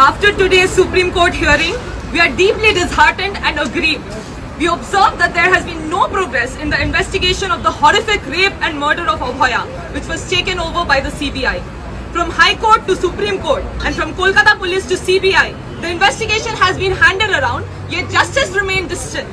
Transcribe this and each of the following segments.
After today's Supreme Court hearing, we are deeply disheartened and aggrieved. We observe that there has been no progress in the investigation of the horrific rape and murder of Abhaya, which was taken over by the CBI. From High Court to Supreme Court and from Kolkata Police to CBI, the investigation has been handed around, yet justice remained distant.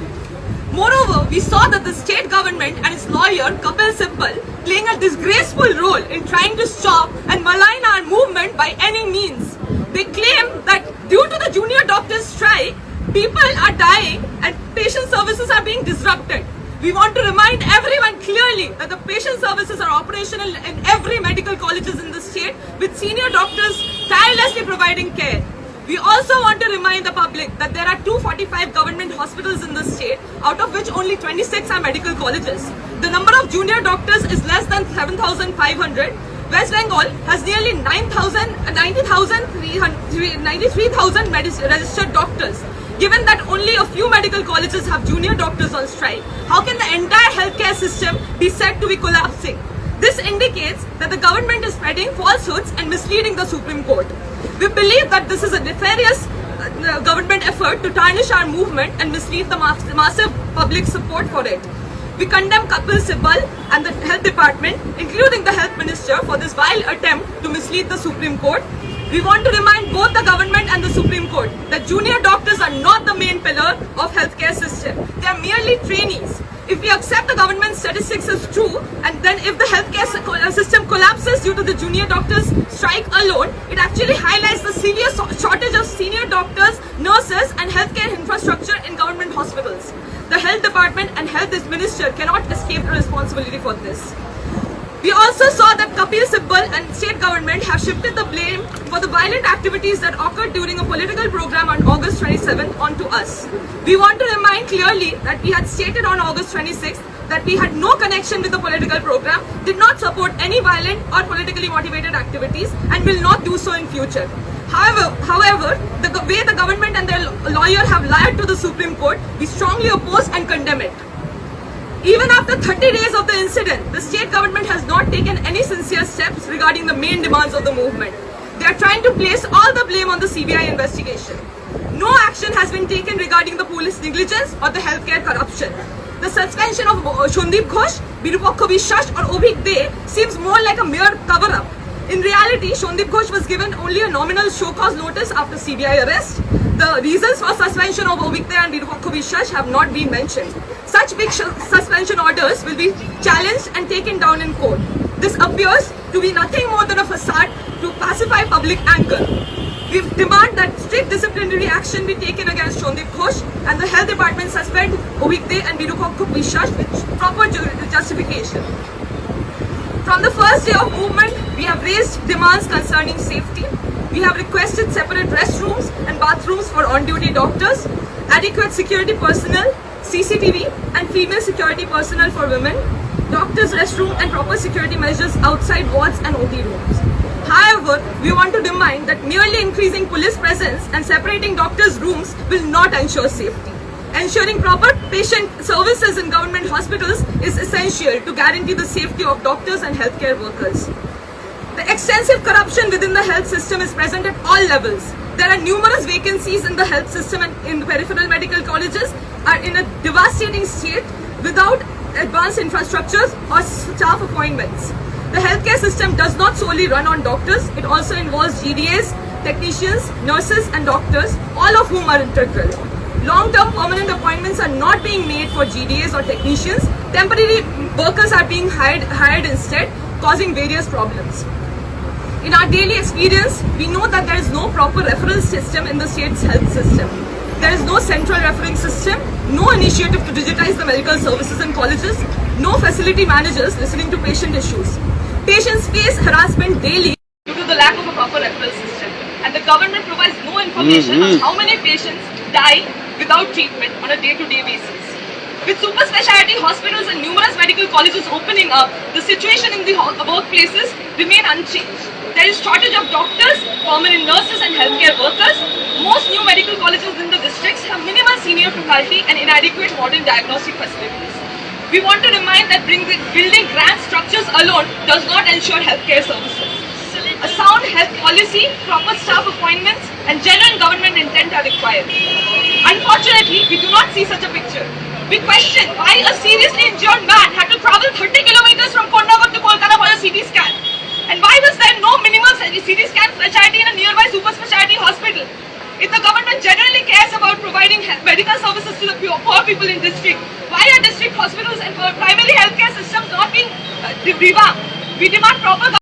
Moreover, we saw that the state government and its lawyer Kapil Sibal playing a disgraceful role in trying to stop and malign our movement by any means. They claim that due to the junior doctors' strike, people are dying and patient services are being disrupted. We want to remind everyone clearly that the patient services are operational in every medical colleges in the state, with senior doctors tirelessly providing care. We also want to remind the public that there are 245 government hospitals in the state, out of which only 26 are medical colleges. The number of junior doctors is less than 7,500. West Bengal has nearly 93,000 registered doctors. Given that only a few medical colleges have junior doctors on strike, how can the entire healthcare system be said to be collapsing? This indicates that the government is spreading falsehoods and misleading the Supreme Court. We believe that this is a nefarious government effort to tarnish our movement and mislead the massive public support for it. We condemn Kapil Sibal and the Health Department, including the Health Minister, for this vile attempt to mislead the Supreme Court. We want to remind both the government and the Supreme Court that junior doctors are not the main pillar of healthcare system. They are merely trainees. If we accept the government statistics as true, and then if the healthcare system collapses due to the junior doctors' strike alone, it actually highlights the severe shortage of senior doctors, nurses, and healthcare infrastructure in government hospitals. The Health Department and Health Minister cannot escape the responsibility for this. We also saw that Kapil Sibal and state government have shifted the blame for the violent activities that occurred during a political program on August 27th onto us. We want to remind clearly that we had stated on August 26th that we had no connection with the political program, did not support any violent or politically motivated activities, and will not do so in future. However, the way the government and their lawyer have lied to the Supreme Court, we strongly oppose and condemn it. Even after 30 days of the incident, the state government has not taken any sincere steps regarding the main demands of the movement. They are trying to place all the blame on the CBI investigation. No action has been taken regarding the police negligence or the healthcare corruption. The suspension of Shondip Ghosh, Birupakha Vishwas or Obhik De seems more like a mere cover-up. In reality, Shondip Ghosh was given only a nominal show-cause notice after CBI arrest. The reasons for suspension of Obhik De and Birupakha Vishwas have not been mentioned. Such big suspension orders will be challenged and taken down in court. This appears to be nothing more than a facade to pacify public anger. We demand that strict disciplinary action be taken against Shondip Ghosh and the Health Department suspend Obhik De and Birupakha Vishwas with proper justification. From the first day of movement, we have raised demands concerning safety. We have requested separate restrooms and bathrooms for on-duty doctors, adequate security personnel, CCTV and female security personnel for women, doctors' restroom and proper security measures outside wards and OT rooms. However, we want to remind that merely increasing police presence and separating doctors' rooms will not ensure safety. Ensuring proper patient services in government hospitals is essential to guarantee the safety of doctors and healthcare workers. The extensive corruption within the health system is present at all levels. There are numerous vacancies in the health system and in the peripheral medical colleges are in a devastating state without advanced infrastructures or staff appointments. The healthcare system does not solely run on doctors, it also involves GDAs, technicians, nurses and doctors, all of whom are integral. Long-term permanent appointments are not being made for GDAs or technicians. Temporary workers are being hired instead, causing various problems. In our daily experience, we know that there is no proper referral system in the state's health system. There is no central referring system, no initiative to digitize the medical services in colleges, no facility managers listening to patient issues. Patients face harassment daily due to the lack of a proper referral system, and the government provides no information on how many patients die without treatment on a day-to-day basis. With super specialty hospitals and numerous medical colleges opening up, the situation in the workplaces remain unchanged. There is shortage of doctors, permanent nurses and healthcare workers. Most new medical colleges in the districts have minimal senior faculty and inadequate modern diagnostic facilities. We want to remind that building grand structures alone does not ensure healthcare services. A sound health policy, proper staff appointments and and genuine government intent are required. Unfortunately, we do not see such a picture. We question why a seriously injured man had to travel 30 kilometers from Kondagat to Kolkata for a CT scan. And why was there no minimal CT scan facility in a nearby super specialty hospital? If the government genuinely cares about providing medical services to the poor people in district, why are district hospitals and primary healthcare systems not being revamped? We demand proper